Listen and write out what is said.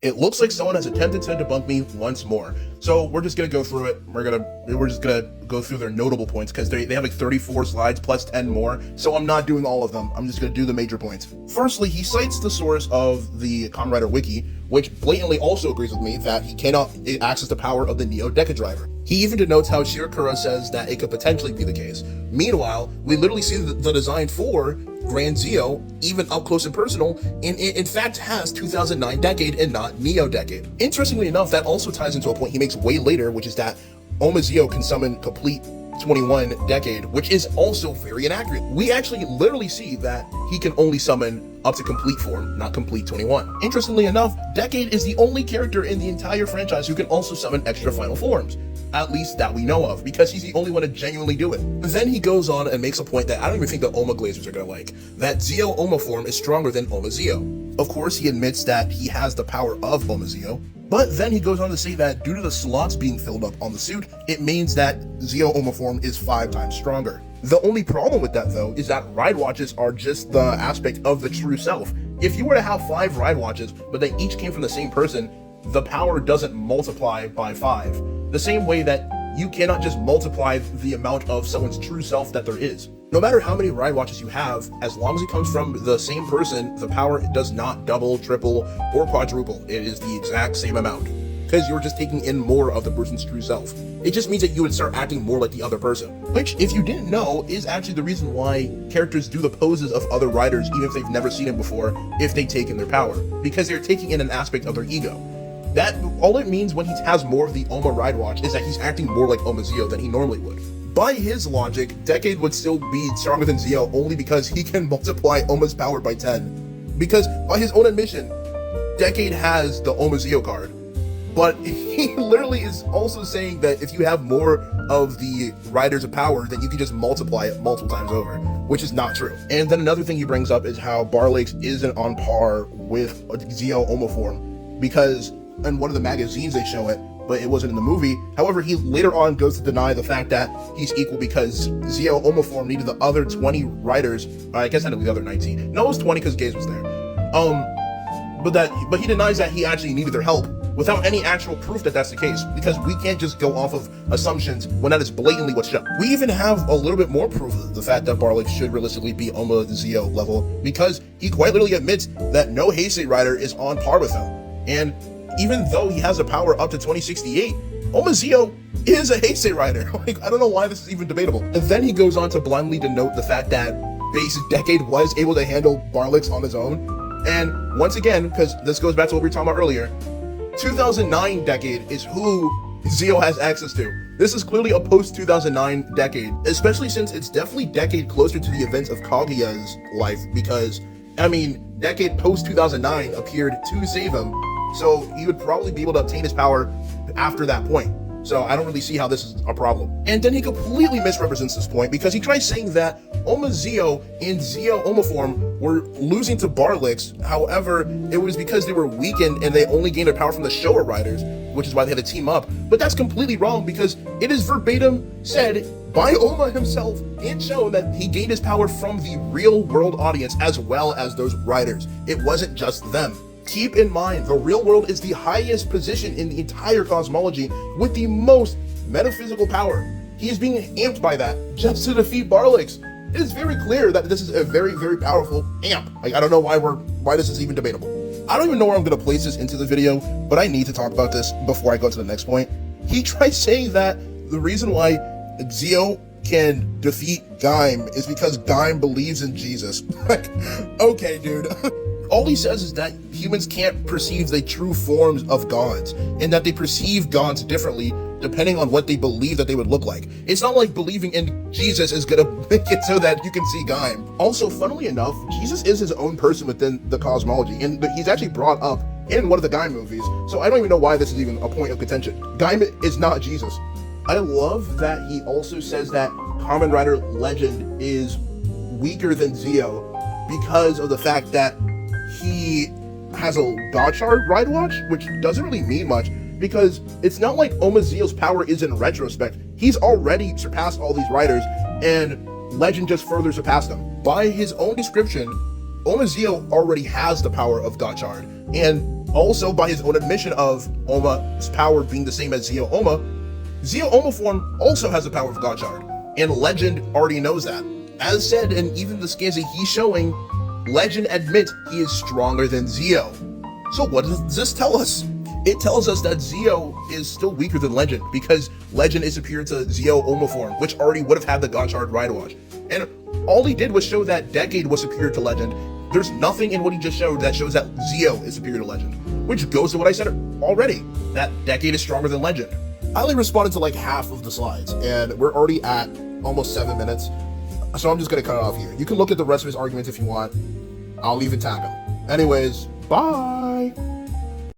It looks like someone has attempted to debunk me once more. So we're just gonna go through it. We're just gonna go through their notable points because they have like 34 slides plus 10 more. So I'm not doing all of them. I'm just gonna do the major points. Firstly, he cites the source of the Kamen Rider Wiki, which blatantly also agrees with me that he cannot access the power of the Neo Deca driver. He even denotes how Shirakura says that it could potentially be the case. Meanwhile, we literally see the design for Grand Zeo even up close and personal, and it in fact has 2009 Decade and not Neo Decade. Interestingly enough, that also ties into a point he makes way later, which is that Omazeo can summon complete 21 Decade, which is also very inaccurate. We actually literally see that he can only summon up to complete form, not complete 21. Interestingly enough, Decade is the only character in the entire franchise who can also summon extra final forms, at least that we know of, because he's the only one to genuinely do it. Then he goes on and makes a point that I don't even think the Oma Glazers are gonna like, that Zeo Oma form is stronger than Omazeo. Of course, he admits that he has the power of Omazeo, but then he goes on to say that due to the slots being filled up on the suit, it means that Zeo Oma form is 5 times stronger. The only problem with that, though, is that ride watches are just the aspect of the true self. If you were to have 5 ride watches, but they each came from the same person, the power doesn't multiply by 5. The same way that you cannot just multiply the amount of someone's true self that there is. No matter how many ride watches you have, as long as it comes from the same person, the power does not double, triple, or quadruple. It is the exact same amount, because you're just taking in more of the person's true self. It just means that you would start acting more like the other person, which, if you didn't know, is actually the reason why characters do the poses of other riders even if they've never seen them before, if they take in their power, because they're taking in an aspect of their ego. That all it means when he has more of the Oma ride watch is that he's acting more like Omazeo than he normally would. By his logic, Decade would still be stronger than Zeo only because he can multiply Oma's power by 10. Because by his own admission, Decade has the Omazeo card, but he literally is also saying that if you have more of the riders of power, then you can just multiply it multiple times over, which is not true. And then another thing he brings up is how Barlix isn't on par with Zeo Oma form, because in one of the magazines they show it, but it wasn't in the movie. However, he later on goes to deny the fact that he's equal because Zeo Oma form needed the other 20 riders. I guess I know the other 19. No, it was 20 because Gaze was there. But he denies that he actually needed their help without any actual proof that that's the case, because we can't just go off of assumptions when that is blatantly what's shown. We even have a little bit more proof of the fact that Barlix should realistically be Oma Zeo level, because he quite literally admits that no Heisei rider is on par with him. And even though he has a power up to 2068, Omazeo is a Heisei rider. Like, I don't know why this is even debatable. And then he goes on to blindly denote the fact that base Decade was able to handle Barlix on his own. And once again, because this goes back to what we were talking about earlier, 2009 Decade is who Zeo has access to. This is clearly a post-2009 Decade, especially since it's definitely Decade closer to the events of Kaguya's life, because, I mean, Decade post-2009 appeared to save him, so he would probably be able to obtain his power after that point. So I don't really see how this is a problem. And then he completely misrepresents this point, because he tries saying that Omazeo and Zeo Oma form were losing to Barlix. However, it was because they were weakened and they only gained their power from the Showa riders, which is why they had to team up. But that's completely wrong, because it is verbatim said by Oma himself and shown that he gained his power from the real world audience as well as those riders. It wasn't just them. Keep in mind, the real world is the highest position in the entire cosmology with the most metaphysical power. He is being amped by that just to defeat Barlix. It is very clear that this is a very, very powerful amp. Like, I don't know why this is even debatable. I don't even know where I'm gonna place this into the video, but I need to talk about this before I go to the next point. He tries saying that the reason why Zeo can defeat Gaim is because Gaim believes in Jesus. Like, okay, dude. All he says is that humans can't perceive the true forms of gods, and that they perceive gods differently depending on what they believe that they would look like. It's not like believing in Jesus is gonna make it so that you can see Gaim. Also, funnily enough, Jesus is his own person within the cosmology, and he's actually brought up in one of the Gaim movies, so I don't even know why this is even a point of contention. Gaim is not Jesus. I love that he also says that Kamen Rider Legend is weaker than Zeo because of the fact that he has a Gotchard ride watch, which doesn't really mean much, because it's not like Omazeo's power is in retrospect. He's already surpassed all these riders, and Legend just further surpassed them. By his own description, Omazeo already has the power of Gotchard, and Also, by his own admission of Oma's power being the same as Zeo Oma form also has the power of Godshard, and Legend already knows that. As said, and even the scans that he's showing, Legend admits he is stronger than Zeo. So what does this tell us? It tells us that Zeo is still weaker than Legend, because Legend is superior to Zeo Oma form, which already would have had the Godshard Ride Watch. And all he did was show that Decade was superior to Legend. There's nothing in what he just showed that shows that Zeo is superior to Legend, which goes to what I said already, that Decade is stronger than Legend. I only responded to like half of the slides, and we're already at almost 7 minutes, so I'm just gonna cut it off here. You can look at the rest of his arguments if you want. I'll leave it tag him. Anyways, bye!